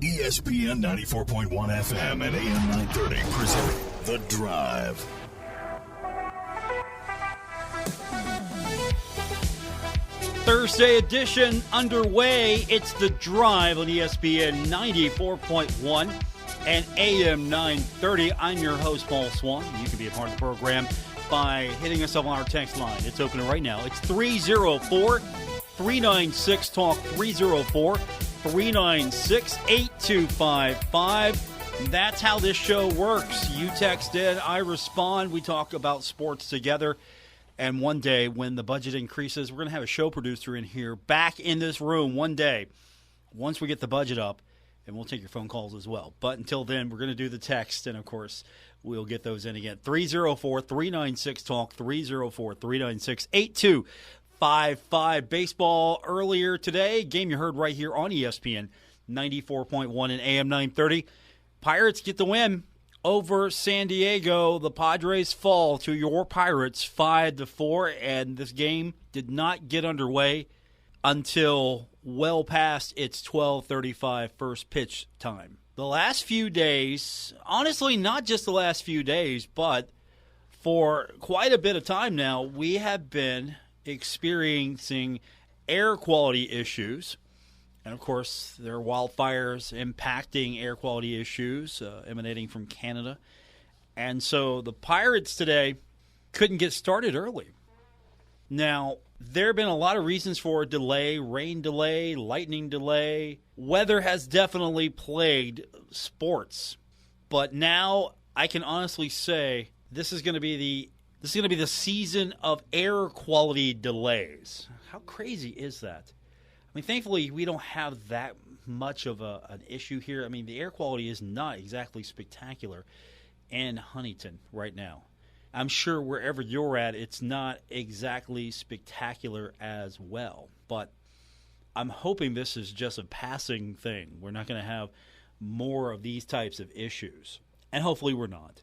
ESPN 94.1 FM and AM 930 present The Drive. Thursday edition underway. It's The Drive on ESPN 94.1 and AM 930. I'm your host, Paul Swann. You can be a part of the program by hitting us up on our text line. It's open right now. It's 304-396-TALK, 304-396-8255. That's how this show works. You text in, I respond. We talk about sports together. And one day, when the budget increases, we're going to have a show producer in here back in this room one day once we get the budget up, and we'll take your phone calls as well. But until then, we're going to do the text, and, of course, we'll get those in again. 304-396-TALK, 304-396-8255. Baseball earlier today, game you heard right here on ESPN 94.1 and AM 930. Pirates get the win over San Diego. The Padres fall to your Pirates 5-4, and this game did not get underway until well past its 12:35 first pitch time. The last few days, honestly, not just the last few days, but for quite a bit of time now, we have been experiencing air quality issues. And, of course, there are wildfires impacting air quality issues emanating from Canada. And so the Pirates today couldn't get started early. Now, there have been a lot of reasons for a delay, rain delay, lightning delay. Weather has definitely plagued sports. But now I can honestly say this is going to be the season of air quality delays. How crazy is that? I mean, thankfully, we don't have that much of an issue here. I mean, the air quality is not exactly spectacular in Huntington right now. I'm sure wherever you're at, it's not exactly spectacular as well. But I'm hoping this is just a passing thing. We're not going to have more of these types of issues. And hopefully we're not.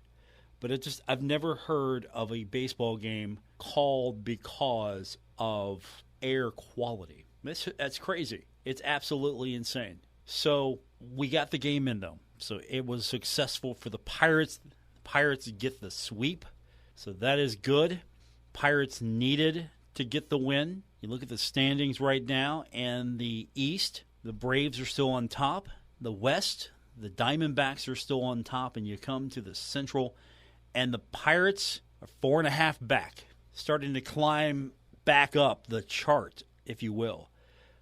But I've never heard of a baseball game called because of air quality. That's crazy. It's absolutely insane. So we got the game in, though. So it was successful for the Pirates. The Pirates get the sweep. So that is good. Pirates needed to get the win. You look at the standings right now, and the East, the Braves are still on top. The West, the Diamondbacks are still on top. And you come to the Central, and the Pirates are 4.5 back, starting to climb back up the chart, if you will.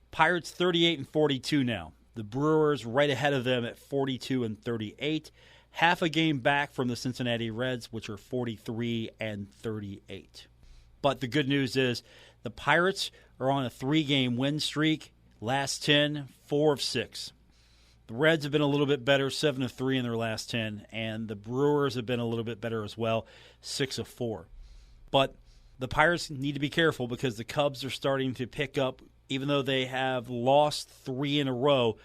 Pirates 38-42 now. The Brewers right ahead of them at 42-38. Half a game back from the Cincinnati Reds, which are 43-38. But the good news is the Pirates are on a 3-game win streak. Last 10, 4 of 6. The Reds have been a little bit better, 7-3 in their last 10. And the Brewers have been a little bit better as well, 6 of 4. But the Pirates need to be careful because the Cubs are starting to pick up. Even though they have lost 3 in a row,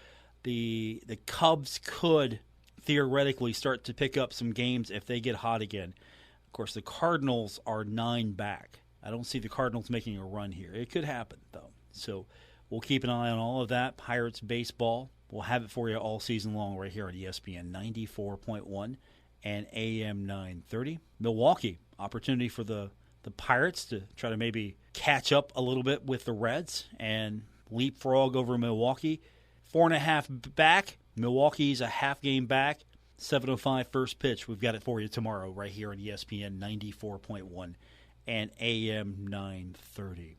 the Cubs could theoretically start to pick up some games if they get hot again. Of course, the Cardinals are 9 back. I don't see the Cardinals making a run here. It could happen, though. So we'll keep an eye on all of that. Pirates baseball. We'll have it for you all season long right here on ESPN 94.1 and AM 930. Milwaukee, opportunity for the Pirates to try to maybe catch up a little bit with the Reds and leapfrog over Milwaukee. 4.5 back. Milwaukee's a half game back. 7:05 first pitch. We've got it for you tomorrow right here on ESPN 94.1 and AM 930.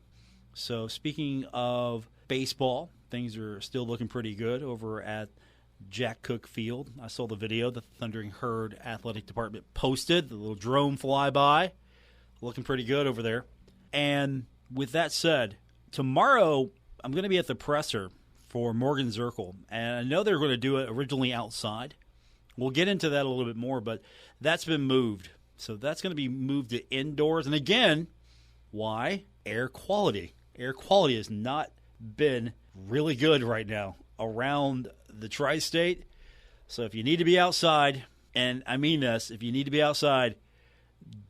So speaking of baseball, things are still looking pretty good over at Jack Cook Field. I saw the video the Thundering Herd Athletic Department posted, the little drone flyby. Looking pretty good over there. And with that said, tomorrow I'm going to be at the presser for Morgan Zirkle. And I know they're going to do it originally outside. We'll get into that a little bit more, but that's been moved. So that's going to be moved to indoors. And again, why? Air quality. Air quality has not been really good right now around the tri-state. So if you need to be outside, and I mean this, if you need to be outside,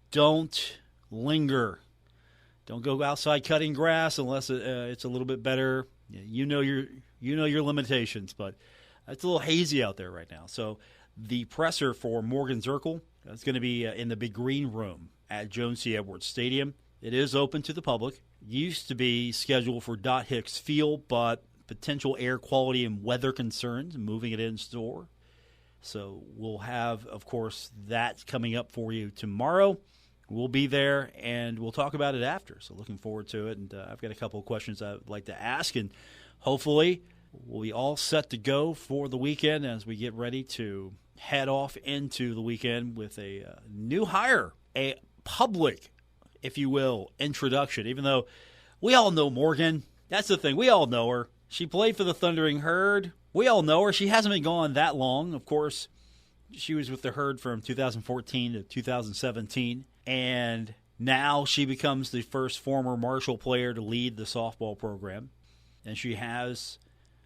don't linger. Don't go outside cutting grass unless it's a little bit better. You know your limitations, but it's a little hazy out there right now. So the presser for Morgan Zirkle is going to be in the big green room at Jones C. Edwards Stadium. It is open to the public. Used to be scheduled for Dot Hicks Field, but potential air quality and weather concerns moving it in store. So we'll have, of course, that coming up for you tomorrow. We'll be there, and we'll talk about it after. So looking forward to it. And I've got a couple of questions I would like to ask, and hopefully we'll be all set to go for the weekend as we get ready to head off into the weekend with a new hire, a public, if you will, introduction. Even though we all know Morgan. That's the thing. We all know her. She played for the Thundering Herd. We all know her. She hasn't been gone that long. Of course, she was with the Herd from 2014 to 2017. And now she becomes the first former Marshall player to lead the softball program. And she has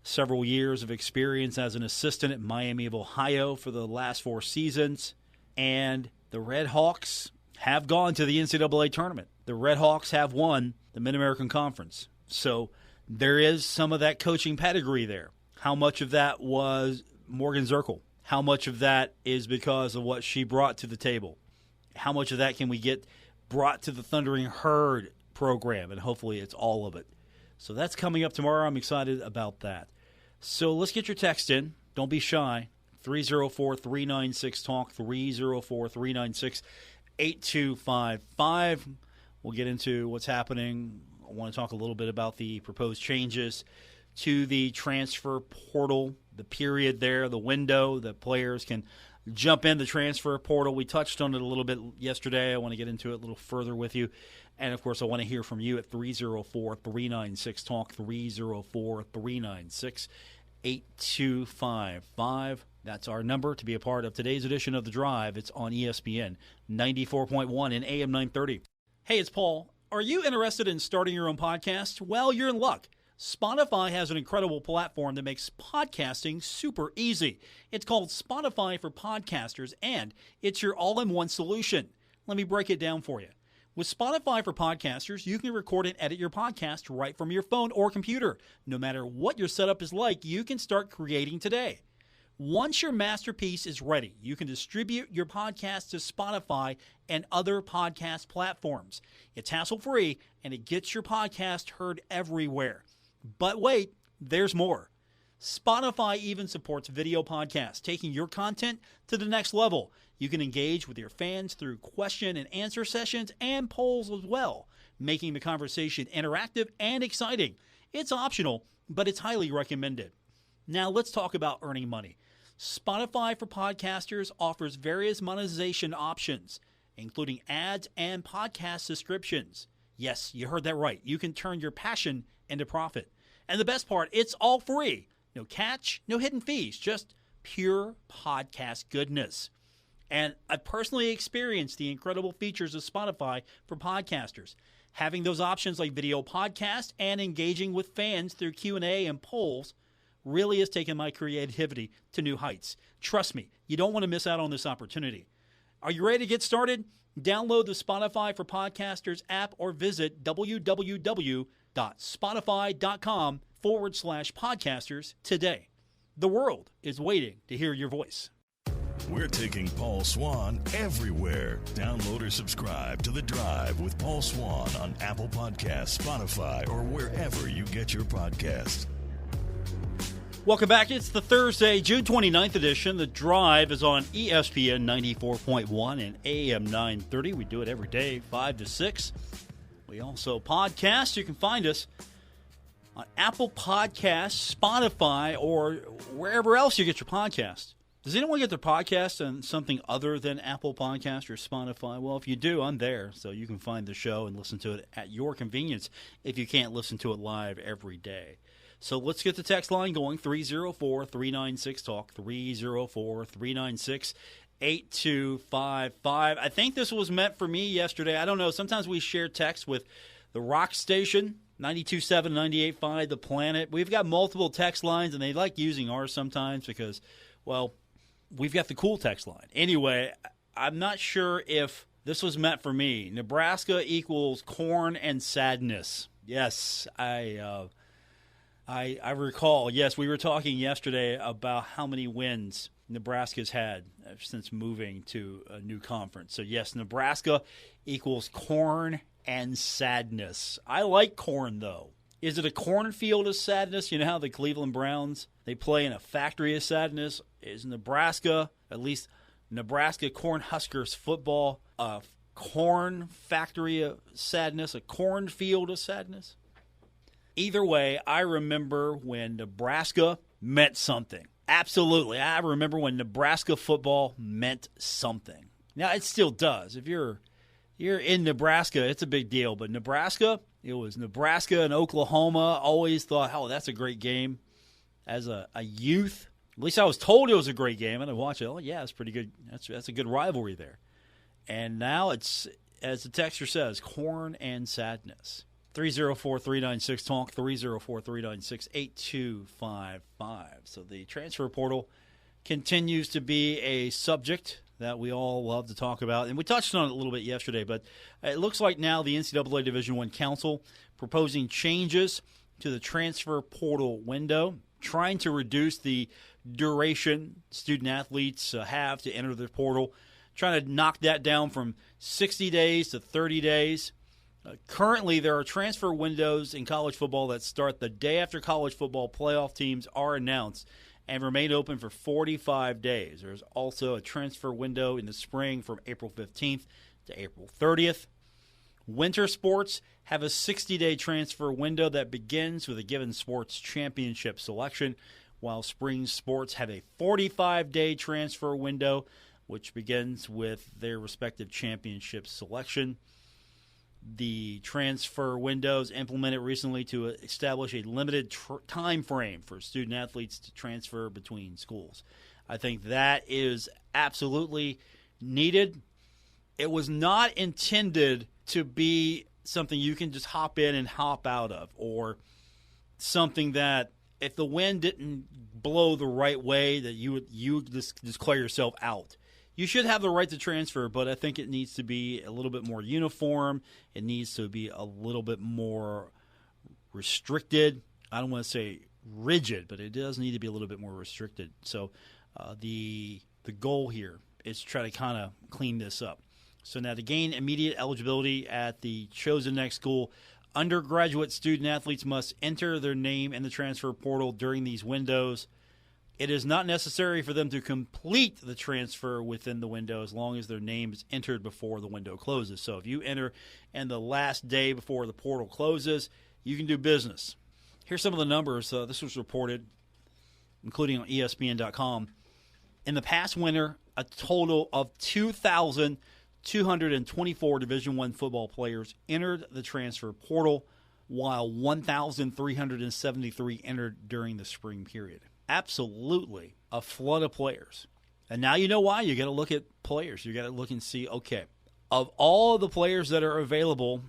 several years of experience as an assistant at Miami of Ohio for the last 4 seasons. And the Red Hawks have gone to the NCAA tournament. The Red Hawks have won the Mid-American Conference. So there is some of that coaching pedigree there. How much of that was Morgan Zirkle? How much of that is because of what she brought to the table? How much of that can we get brought to the Thundering Herd program? And hopefully it's all of it. So that's coming up tomorrow. I'm excited about that. So let's get your text in. Don't be shy. 304-396-TALK, 304-396-8255. We'll get into what's happening. I want to talk a little bit about the proposed changes to the transfer portal, the period there, the window that players can jump in the transfer portal. We touched on it a little bit yesterday. I want to get into it a little further with you. And, of course, I want to hear from you at 304-396-TALK, 304-396-8255. That's our number to be a part of today's edition of The Drive. It's on ESPN 94.1 and AM 930. Hey, it's Paul. Are you interested in starting your own podcast? Well, you're in luck. Spotify has an incredible platform that makes podcasting super easy. It's called Spotify for Podcasters, and it's your all-in-one solution. Let me break it down for you. With Spotify for Podcasters, you can record and edit your podcast right from your phone or computer. No matter what your setup is like, you can start creating today. Once your masterpiece is ready, you can distribute your podcast to Spotify and other podcast platforms. It's hassle-free, and it gets your podcast heard everywhere. But wait, there's more. Spotify even supports video podcasts, taking your content to the next level. You can engage with your fans through question and answer sessions and polls as well, making the conversation interactive and exciting. It's optional, but it's highly recommended. Now let's talk about earning money. Spotify for Podcasters offers various monetization options, including ads and podcast subscriptions. Yes, you heard that right. You can turn your passion into profit. And the best part, it's all free. No catch, no hidden fees, just pure podcast goodness. And I've personally experienced the incredible features of Spotify for Podcasters. Having those options like video podcast and engaging with fans through Q&A and polls really has taken my creativity to new heights. Trust me, you don't want to miss out on this opportunity. Are you ready to get started? Download the Spotify for Podcasters app or visit www.spotify.com/podcasters today. The world is waiting to hear your voice. We're taking Paul Swann everywhere. Download or subscribe to The Drive with Paul Swann on Apple Podcasts, Spotify, or wherever you get your podcasts. Welcome back. It's the Thursday, June 29th edition. The Drive is on ESPN 94.1 and AM 930. We do it every day, 5 to 6. We also podcast. You can find us on Apple Podcasts, Spotify, or wherever else you get your podcasts. Does anyone get their podcast on something other than Apple Podcasts or Spotify? Well, if you do, I'm there, so you can find the show and listen to it at your convenience if you can't listen to it live every day. So let's get the text line going, 304-396-TALK, 304-396-8255. I think this was meant for me yesterday. I don't know. Sometimes we share text with the Rock Station, 92.7, 98.5, The Planet. We've got multiple text lines, and they like using ours sometimes because, well, we've got the cool text line. Anyway, I'm not sure if this was meant for me. Nebraska equals corn and sadness. Yes, I I recall, yes, we were talking yesterday about how many wins Nebraska's had since moving to a new conference. So, yes, Nebraska equals corn and sadness. I like corn, though. Is it a cornfield of sadness? You know how the Cleveland Browns, they play in a factory of sadness? Is Nebraska, at least Nebraska Cornhuskers football, a corn factory of sadness, a cornfield of sadness? Either way, I remember when Nebraska meant something. Absolutely. I remember when Nebraska football meant something. Now, it still does. If you're in Nebraska, it's a big deal. But Nebraska, it was Nebraska and Oklahoma. Always thought, oh, that's a great game. As a youth, at least I was told it was a great game. And I watched it. Oh, yeah, it's pretty good. That's a good rivalry there. And now it's, as the texter says, corn and sadness. 304-396-TALK, 304-396-8255. So the transfer portal continues to be a subject that we all love to talk about. And we touched on it a little bit yesterday, but it looks like now the NCAA Division I Council proposing changes to the transfer portal window, trying to reduce the duration student-athletes have to enter the portal, trying to knock that down from 60 days to 30 days. Currently, there are transfer windows in college football that start the day after college football playoff teams are announced and remain open for 45 days. There's also a transfer window in the spring from April 15th to April 30th. Winter sports have a 60-day transfer window that begins with a given sports championship selection, while spring sports have a 45-day transfer window, which begins with their respective championship selection. The transfer windows implemented recently to establish a limited time frame for student athletes to transfer between schools. I think that is absolutely needed. It was not intended to be something you can just hop in and hop out of, or something that if the wind didn't blow the right way that you would just declare yourself out. You should have the right to transfer, but I think it needs to be a little bit more uniform. It needs to be a little bit more restricted. I don't want to say rigid, but it does need to be a little bit more restricted. So the goal here is to try to kind of clean this up. So now to gain immediate eligibility at the chosen next school, undergraduate student athletes must enter their name in the transfer portal during these windows. It is not necessary for them to complete the transfer within the window as long as their name is entered before the window closes. So if you enter and the last day before the portal closes, you can do business. Here's some of the numbers. This was reported, including on ESPN.com. In the past winter, a total of 2,224 Division I football players entered the transfer portal, while 1,373 entered during the spring period. Absolutely a flood of players. And now you know why. You got to look at players. You got to look and see, okay, of all of the players that are available,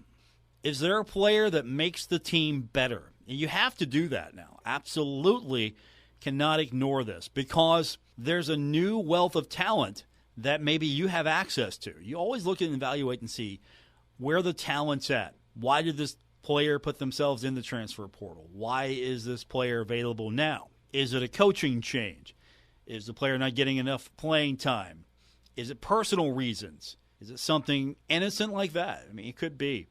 is there a player that makes the team better? And you have to do that now. Absolutely cannot ignore this, because there's a new wealth of talent that maybe you have access to. You always look and evaluate and see where the talent's at. Why did this player put themselves in the transfer portal? Why is this player available now? Is it a coaching change? Is the player not getting enough playing time? Is it personal reasons? Is it something innocent like that? I mean, it could be.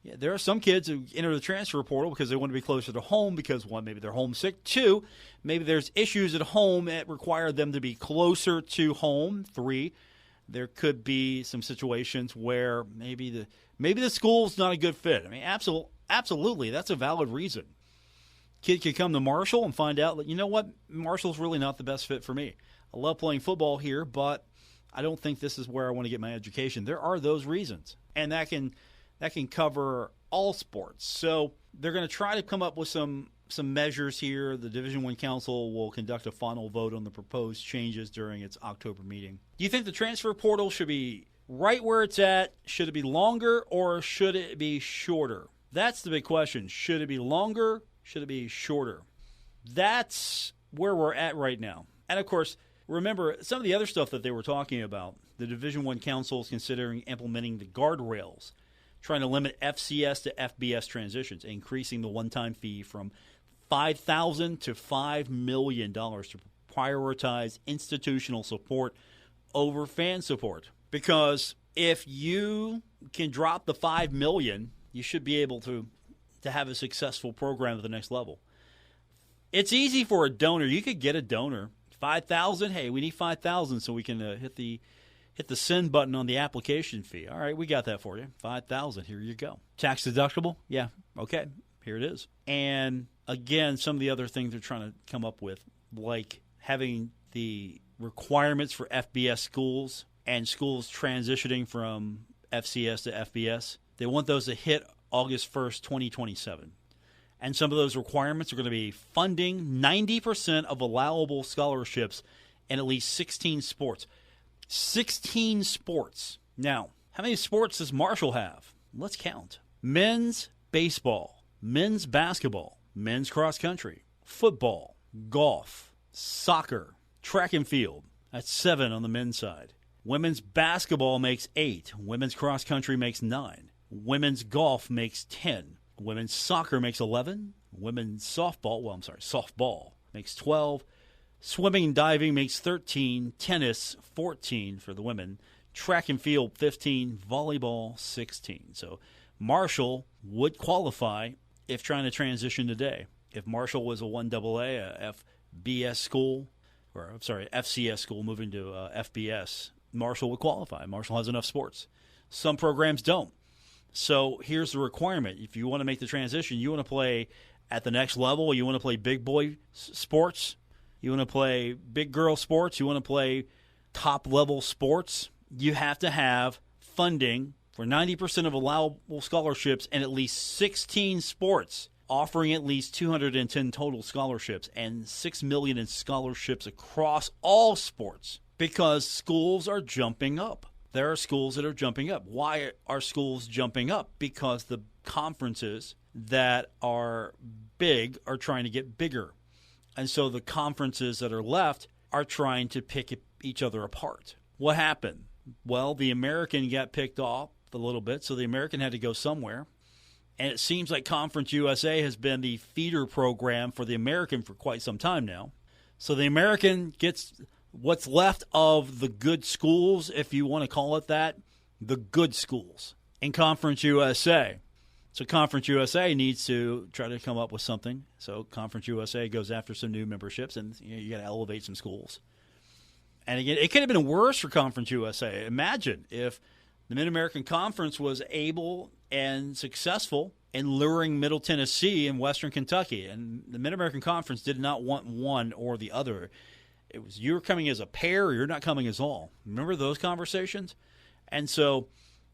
Yeah, there are some kids who enter the transfer portal because they want to be closer to home because, one, maybe they're homesick. Two, maybe there's issues at home that require them to be closer to home. Three, there could be some situations where maybe the school's not a good fit. I mean, absolutely, that's a valid reason. Kid could come to Marshall and find out that, you know what, Marshall's really not the best fit for me. I love playing football here, but I don't think this is where I want to get my education. There are those reasons, and that can cover all sports. So they're going to try to come up with some measures here. The Division I Council will conduct a final vote on the proposed changes during its October meeting. Do you think the transfer portal should be right where it's at? Should it be longer, or should it be shorter? That's the big question. Should it be longer? Should it be shorter? That's where we're at right now. And, of course, remember some of the other stuff that they were talking about. The Division I Council is considering implementing the guardrails, trying to limit FCS to FBS transitions, increasing the one-time fee from $5,000 to $5 million to prioritize institutional support over fan support. Because if you can drop the $5 million, you should be able to have a successful program at the next level. It's easy for a donor. You could get a donor. $5,000, hey, we need $5,000 so we can hit the send button on the application fee. All right, we got that for you. $5,000, here you go. Tax deductible? Yeah, okay, here it is. And again, some of the other things they're trying to come up with, like having the requirements for FBS schools and schools transitioning from FCS to FBS. They want those to hit August 1st, 2027. And some of those requirements are going to be funding 90% of allowable scholarships in at least 16 sports. 16 sports. Now, how many sports does Marshall have? Let's count. Men's baseball, men's basketball, men's cross country, football, golf, soccer, track and field. That's 7 on the men's side. Women's basketball makes 8. Women's cross country makes 9. Women's golf makes 10. Women's soccer makes 11. Women's softball makes 12. Swimming and diving makes 13. Tennis, 14 for the women. Track and field, 15. Volleyball, 16. So Marshall would qualify if trying to transition today. If Marshall was a 1AA, a FBS school, FCS school moving to FBS, Marshall would qualify. Marshall has enough sports. Some programs don't. So here's the requirement. If you want to make the transition, you want to play at the next level, you want to play big boy sports, you want to play big girl sports, you want to play top-level sports, you have to have funding for 90% of allowable scholarships in at least 16 sports, offering at least 210 total scholarships and $6 million in scholarships across all sports because schools are jumping up. There are schools that are jumping up. Why are schools jumping up? Because the conferences that are big are trying to get bigger. And so the conferences that are left are trying to pick each other apart. What happened? Well, the American got picked off a little bit, so the American had to go somewhere. And it seems like Conference USA has been the feeder program for the American for quite some time now. So the American gets what's left of the good schools, if you want to call it that, the good schools in Conference USA. So Conference USA needs to try to come up with something. So Conference USA goes after some new memberships, and you got to elevate some schools. And again, it could have been worse for Conference USA. Imagine if the Mid-American Conference was able and successful in luring Middle Tennessee and Western Kentucky. And the Mid-American Conference did not want one or the other. It was you're coming as a pair or you're not coming as all. Remember those conversations? And so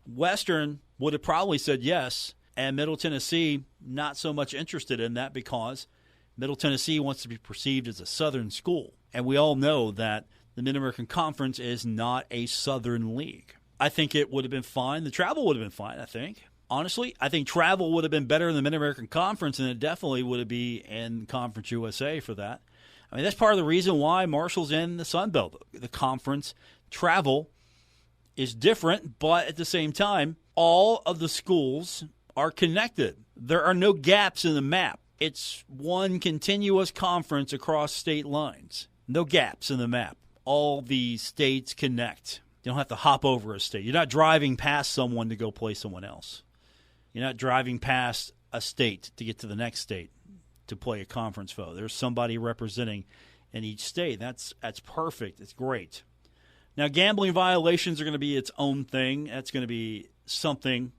Western would have probably said yes, and Middle Tennessee not so much interested in that because Middle Tennessee wants to be perceived as a Southern school. And we all know that the Mid-American Conference is not a Southern league. I think it would have been fine. The travel would have been fine, I think. Honestly, I think travel would have been better in the Mid-American Conference, and it definitely would have been in Conference USA for that. I mean, that's part of the reason why Marshall's in the Sun Belt. The conference travel is different, but at the same time, all of the schools are connected. There are no gaps in the map. It's one continuous conference across state lines. No gaps in the map. All the states connect. You don't have to hop over a state. You're not driving past someone to go play someone else. You're not driving past a state to get to the next state to play a conference foe. There's somebody representing in each state. That's perfect. It's great. Now, gambling violations are going to be its own thing. That's going to be something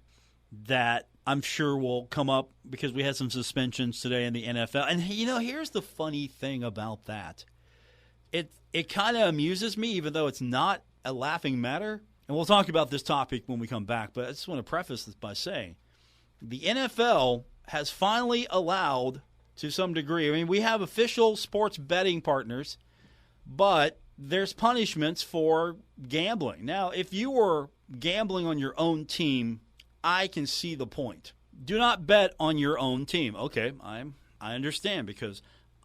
that I'm sure will come up because we had some suspensions today in the NFL. And, here's the funny thing about that. It kind of amuses me, even though it's not a laughing matter. And we'll talk about this topic when we come back. But I just want to preface this by saying the NFL has finally allowed, to some degree, I mean, we have official sports betting partners, but there's punishments for gambling. Now, if you were gambling on your own team, I can see the point. Do not bet on your own team. Okay, I understand because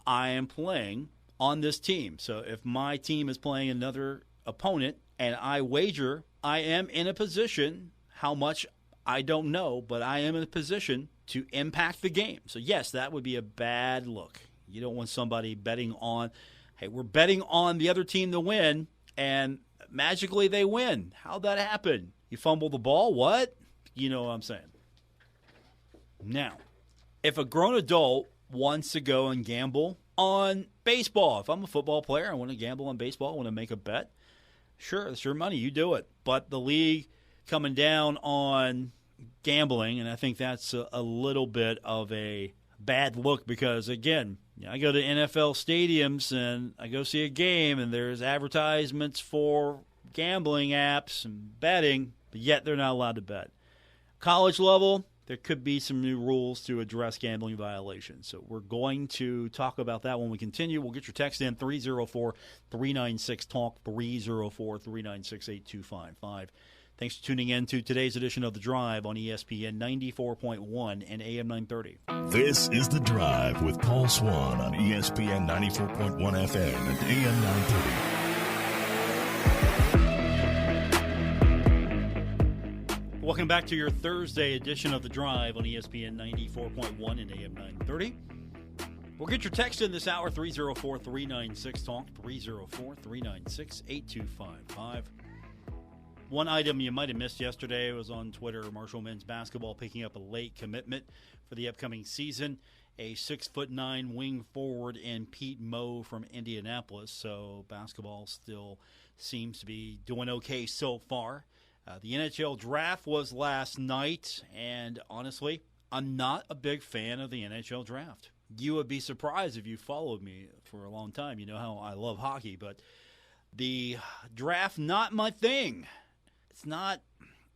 I am playing on this team. So if my team is playing another opponent and I wager, I am in a position, how much I don't know, but I am in a position to impact the game. So yes, that would be a bad look. You don't want somebody betting on, hey, we're betting on the other team to win, and magically they win. How'd that happen? You fumble the ball? What? You know what I'm saying. Now, if a grown adult wants to go and gamble on baseball, if I'm a football player, I want to gamble on baseball, I want to make a bet, sure, it's your money, you do it. But the league coming down on gambling, and I think that's a little bit of a bad look because, again, I go to NFL stadiums and I go see a game and there's advertisements for gambling apps and betting, but yet they're not allowed to bet. College level, there could be some new rules to address gambling violations. So we're going to talk about that when we continue. We'll get your text in, 304-396-TALK, 304-396-8255. Thanks for tuning in to today's edition of The Drive on ESPN 94.1 and AM 930. This is The Drive with Paul Swann on ESPN 94.1 FM and AM 930. Welcome back to your Thursday edition of The Drive on ESPN 94.1 and AM 930. We'll get your text in this hour, 304-396-TALK, 304-396-8255. One item you might have missed yesterday was on Twitter, Marshall men's basketball picking up a late commitment for the upcoming season. A 6'9" wing forward in Pete Moe from Indianapolis. So basketball still seems to be doing okay so far. The NHL draft was last night, and honestly, I'm not a big fan of the NHL draft. You would be surprised if you followed me for a long time. You know how I love hockey, but the draft, not my thing. It's not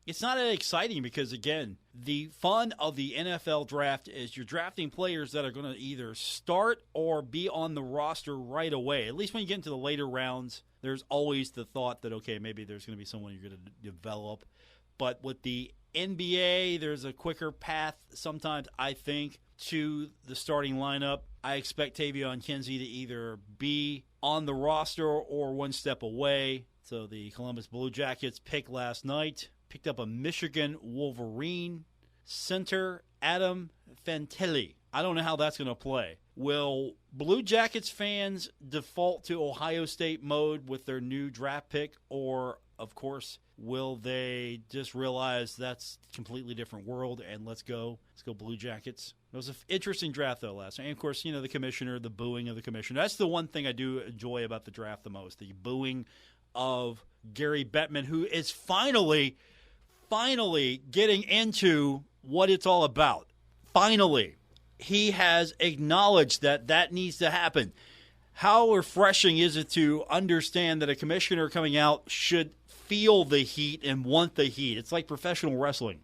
that exciting because, again, the fun of the NFL draft is you're drafting players that are going to either start or be on the roster right away. At least when you get into the later rounds, there's always the thought that, okay, maybe there's going to be someone you're going to develop. But with the NBA, there's a quicker path sometimes, I think, to the starting lineup. I expect Tavion Kinsey to either be on the roster or one step away. So the Columbus Blue Jackets pick last night, picked up a Michigan Wolverine center, Adam Fantilli. I don't know how that's going to play. Will Blue Jackets fans default to Ohio State mode with their new draft pick, or, of course, will they just realize that's a completely different world and let's go Blue Jackets? It was an interesting draft, though, last night. And, of course, you know, the commissioner, the booing of the commissioner. That's the one thing I do enjoy about the draft the most, the booing of Gary Bettman, who is finally getting into what it's all about. Finally. He has acknowledged that needs to happen. How refreshing is it to understand that a commissioner coming out should feel the heat and want the heat? It's like professional wrestling.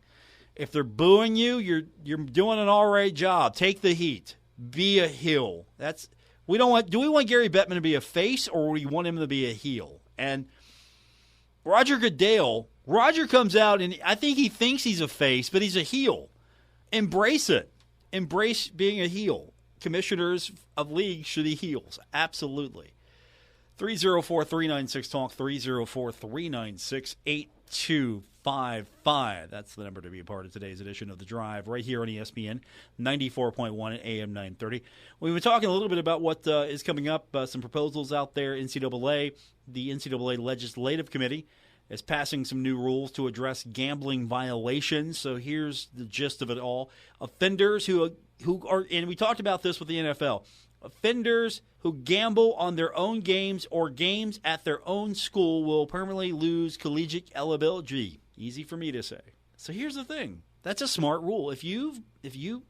If they're booing you, you're doing an all right job. Take the heat. Be a heel. Do we want Gary Bettman to be a face, or do we want him to be a heel? And Roger Goodell comes out and I think he thinks he's a face, but he's a heel. Embrace it. Embrace being a heel. Commissioners of leagues should be heels. Absolutely. 304-396-TALK, 304-396-8255. That's the number to be a part of today's edition of The Drive right here on ESPN 94.1 and AM 930. We've been talking a little bit about what is coming up, some proposals out there. The NCAA Legislative Committee is passing some new rules to address gambling violations. So here's the gist of it all. Offenders who are, and we talked about this with the NFL, offenders who gamble on their own games or games at their own school will permanently lose collegiate eligibility. Easy for me to say. So here's the thing. That's a smart rule. If you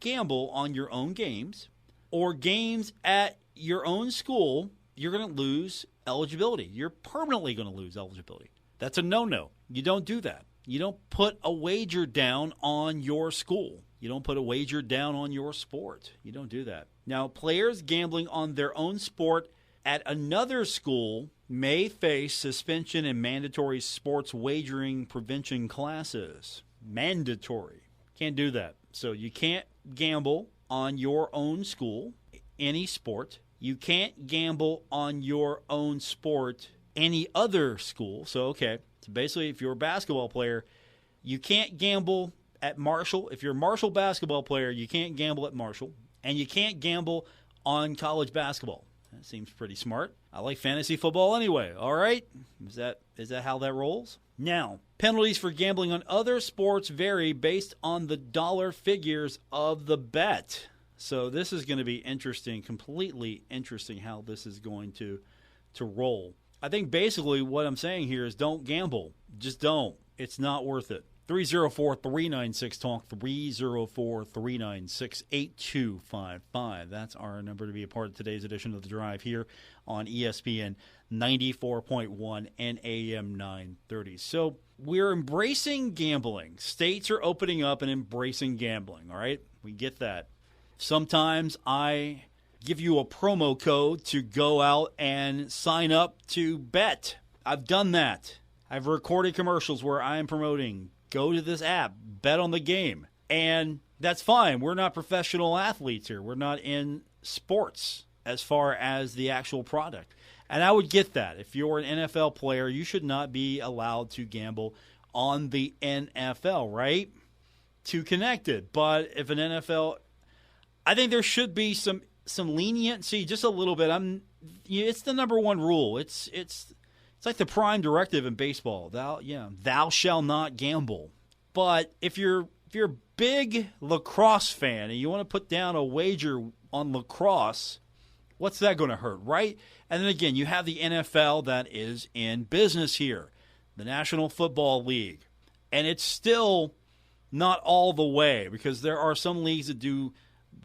gamble on your own games or games at your own school, you're going to lose eligibility. You're permanently going to lose eligibility. That's a no-no. You don't do that. You don't put a wager down on your school. You don't put a wager down on your sport. You don't do that. Now, players gambling on their own sport at another school may face suspension and mandatory sports wagering prevention classes. Mandatory. Can't do that. So you can't gamble on your own school, any sport. You can't gamble on your own sport, any other school. So basically, if you're a basketball player, you can't gamble at Marshall. If you're a Marshall basketball player, you can't gamble at Marshall. And you can't gamble on college basketball. That seems pretty smart. I like fantasy football anyway. All right? Is that how that rolls? Now, penalties for gambling on other sports vary based on the dollar figures of the bet. So this is going to be interesting, completely interesting how this is going to roll. I think basically what I'm saying here is don't gamble. Just don't. It's not worth it. 304-396-TALK, 304-396-8255. That's our number to be a part of today's edition of The Drive here on ESPN 94.1 and AM 930. So we're embracing gambling. States are opening up and embracing gambling, all right? We get that. Sometimes I give you a promo code to go out and sign up to bet. I've done that. I've recorded commercials where I am promoting, go to this app, bet on the game. And that's fine. We're not professional athletes here. We're not in sports as far as the actual product. And I would get that. If you're an NFL player, you should not be allowed to gamble on the NFL, right? Too connected. But if an NFL, I think there should be some leniency, just a little bit. It's the number one rule. It's like the prime directive in baseball. Thou shall not gamble. But if you're a big lacrosse fan and you want to put down a wager on lacrosse, what's that going to hurt, right? And then again, you have the NFL that is in business here, the National Football League. And it's still not all the way because there are some leagues that do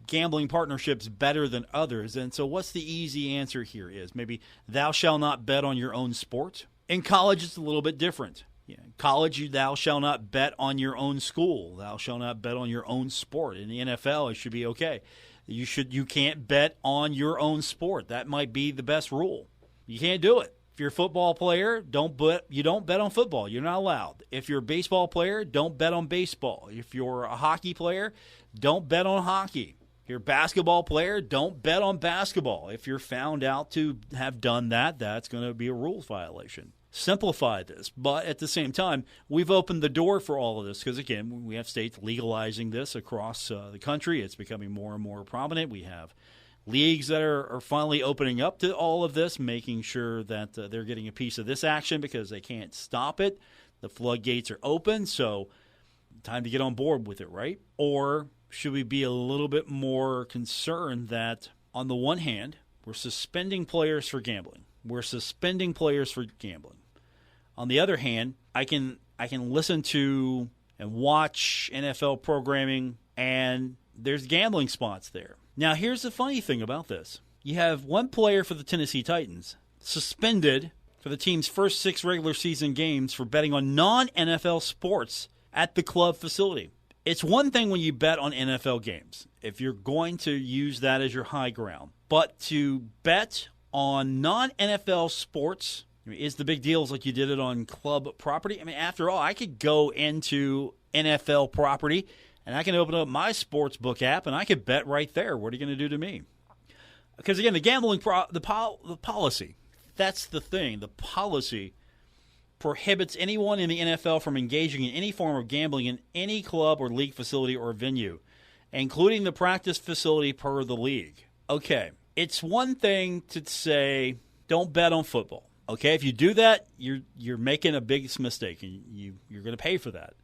gambling partnerships better than others. And so what's the easy answer here is maybe thou shall not bet on your own sport. In college, it's a little bit different. In college, thou shall not bet on your own school. Thou shall not bet on your own sport. In the NFL, it should be okay. You can't bet on your own sport. That might be the best rule. You can't do it. If you're a football player, you don't bet on football. You're not allowed. If you're a baseball player, don't bet on baseball. If you're a hockey player, don't bet on hockey. If you're a basketball player, don't bet on basketball. If you're found out to have done that, that's going to be a rules violation. Simplify this, but at the same time, we've opened the door for all of this because, again, we have states legalizing this across the country. It's becoming more and more prominent. We have leagues that are finally opening up to all of this, making sure that they're getting a piece of this action because they can't stop it. The floodgates are open, so time to get on board with it, right? Or should we be a little bit more concerned that, on the one hand, we're suspending players for gambling? We're suspending players for gambling. On the other hand, I can listen to and watch NFL programming, and there's gambling spots there. Now, here's the funny thing about this. You have one player for the Tennessee Titans suspended for the team's first 6 regular season games for betting on non-NFL sports at the club facility. It's one thing when you bet on NFL games, if you're going to use that as your high ground. But to bet on non-NFL sports is the big deal, like you did it on club property. I mean, after all, I could go into NFL property and I can open up my sportsbook app and I could bet right there. What are you going to do to me? Because, again, the gambling the policy, that's the thing. The policy prohibits anyone in the NFL from engaging in any form of gambling in any club or league facility or venue, including the practice facility per the league. Okay, it's one thing to say don't bet on football. Okay, if you do that, you're making a big mistake, and you're going to pay for that.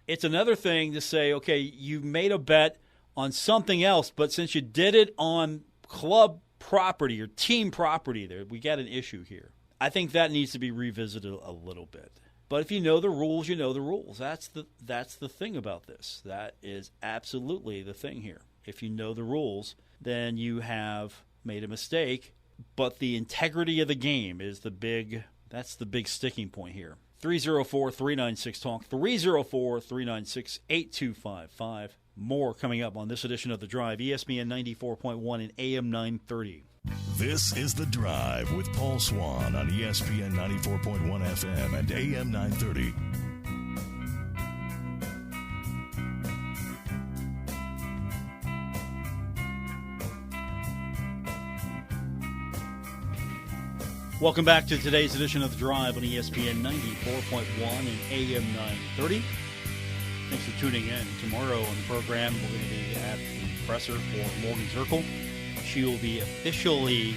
It's another thing to say, okay, you made a bet on something else, but since you did it on club property or team property, we got an issue here. I think that needs to be revisited a little bit. But if you know the rules, you know the rules. That's the thing about this. That is absolutely the thing here. If you know the rules, then you have made a mistake. But the integrity of the game is the big sticking point here. 304-396-TALK, 304-396-8255. More coming up on this edition of The Drive, ESPN 94.1 and AM 930. This is The Drive with Paul Swann on ESPN 94.1 FM and AM 930. Welcome back to today's edition of The Drive on ESPN 94.1 and AM 930. Thanks for tuning in. Tomorrow on the program, we're going to be at the presser for Morgan Zirkle. She will be officially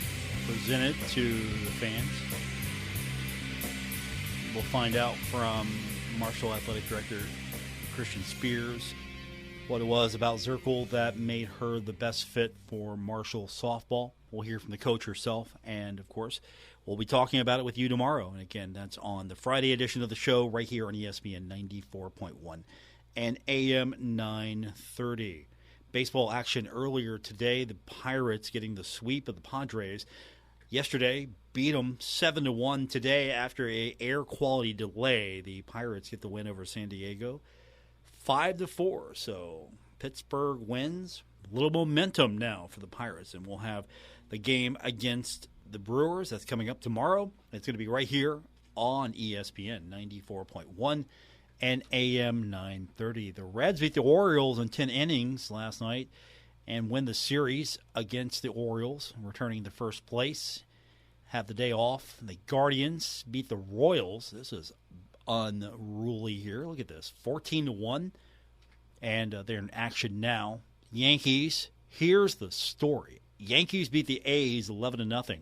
presented to the fans. We'll find out from Marshall Athletic Director Christian Spears what it was about Zirkle that made her the best fit for Marshall softball. We'll hear from the coach herself, and, of course, we'll be talking about it with you tomorrow. And, again, that's on the Friday edition of the show right here on ESPN 94.1 and AM 930. Baseball action earlier today. The Pirates getting the sweep of the Padres. Yesterday, beat them 7-1. Today, after an air quality delay, the Pirates get the win over San Diego 5-4. So Pittsburgh wins. A little momentum now for the Pirates, and we'll have the game against the Brewers. That's coming up tomorrow. It's going to be right here on ESPN 94.1 and AM 930. The Reds beat the Orioles in 10 innings last night and win the series against the Orioles, returning to first place. Have the day off. The Guardians beat the Royals. This is unruly here. Look at this, 14-1, and they're in action now. Yankees, here's the story. Yankees beat the A's 11-0.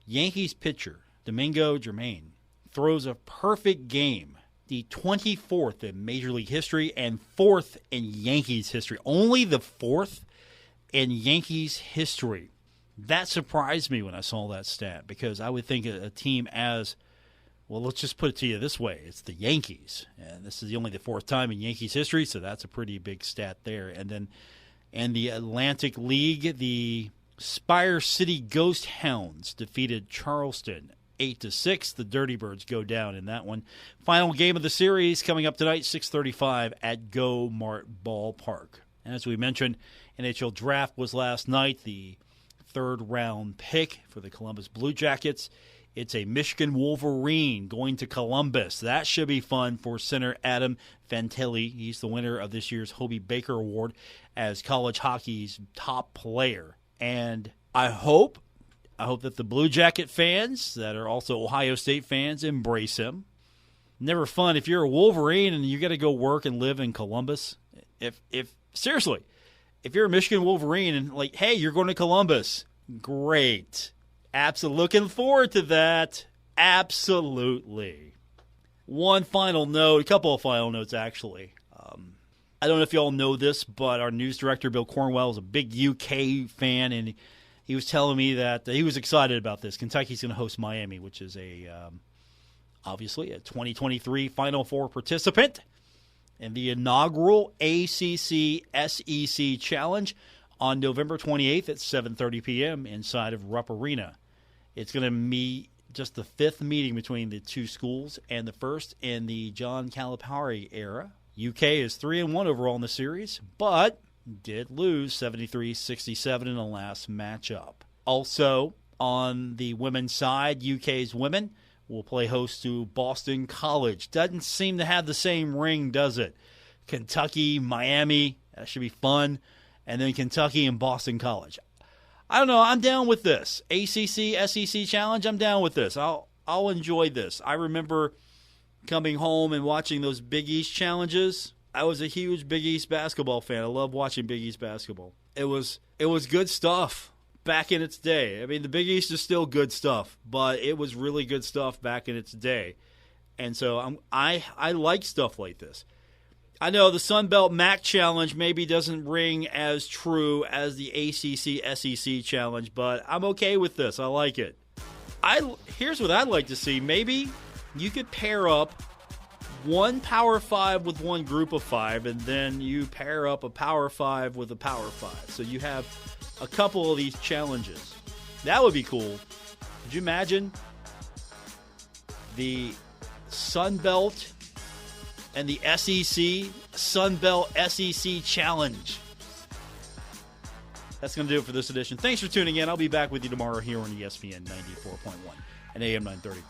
Yankees pitcher Domingo Germain throws a perfect game, the 24th in Major League history and 4th in Yankees history. Only the 4th in Yankees history. That surprised me when I saw that stat, because I would think a team as, well, let's just put it to you this way. It's the Yankees, and this is only the 4th time in Yankees history, so that's a pretty big stat there. And then in the Atlantic League, the Spire City Ghost Hounds defeated Charleston 8-6. The Dirty Birds go down in that one. Final game of the series coming up tonight, 6:35 at Go Mart Ballpark. And as we mentioned, NHL Draft was last night. The 3rd round pick for the Columbus Blue Jackets. It's a Michigan Wolverine going to Columbus. That should be fun for center Adam Fantilli. He's the winner of this year's Hobie Baker Award as college hockey's top player. And I hope that the Blue Jacket fans that are also Ohio State fans embrace him. Never fun if you're a Wolverine and you got to go work and live in Columbus. Seriously, if you're a Michigan Wolverine and like, hey, you're going to Columbus, great. Absolutely looking forward to that. Absolutely. One final note, a couple of final notes actually. I don't know if you all know this, but our news director, Bill Cornwell, is a big UK fan, and he was telling me that he was excited about this. Kentucky's going to host Miami, which is obviously a 2023 Final Four participant in the inaugural ACC SEC Challenge on November 28th at 7:30 p.m. inside of Rupp Arena. It's going to be just the 5th meeting between the two schools and the first in the John Calipari era. UK is 3-1 overall in the series, but did lose 73-67 in the last matchup. Also, on the women's side, UK's women will play host to Boston College. Doesn't seem to have the same ring, does it? Kentucky, Miami, that should be fun. And then Kentucky and Boston College. I don't know. I'm down with this. ACC, SEC Challenge, I'm down with this. I'll enjoy this. I remember coming home and watching those Big East challenges. I was a huge Big East basketball fan. I love watching Big East basketball. It was good stuff back in its day. I mean, the Big East is still good stuff, but it was really good stuff back in its day. And so I like stuff like this. I know the Sun Belt MAC Challenge maybe doesn't ring as true as the ACC SEC Challenge, but I'm okay with this. I like it. Here's what I'd like to see. Maybe you could pair up one Power 5 with one Group of 5, and then you pair up a Power 5 with a Power 5. So you have a couple of these challenges. That would be cool. Could you imagine the Sun Belt and the SEC, Sun Belt SEC Challenge? That's going to do it for this edition. Thanks for tuning in. I'll be back with you tomorrow here on ESPN 94.1 and AM 930.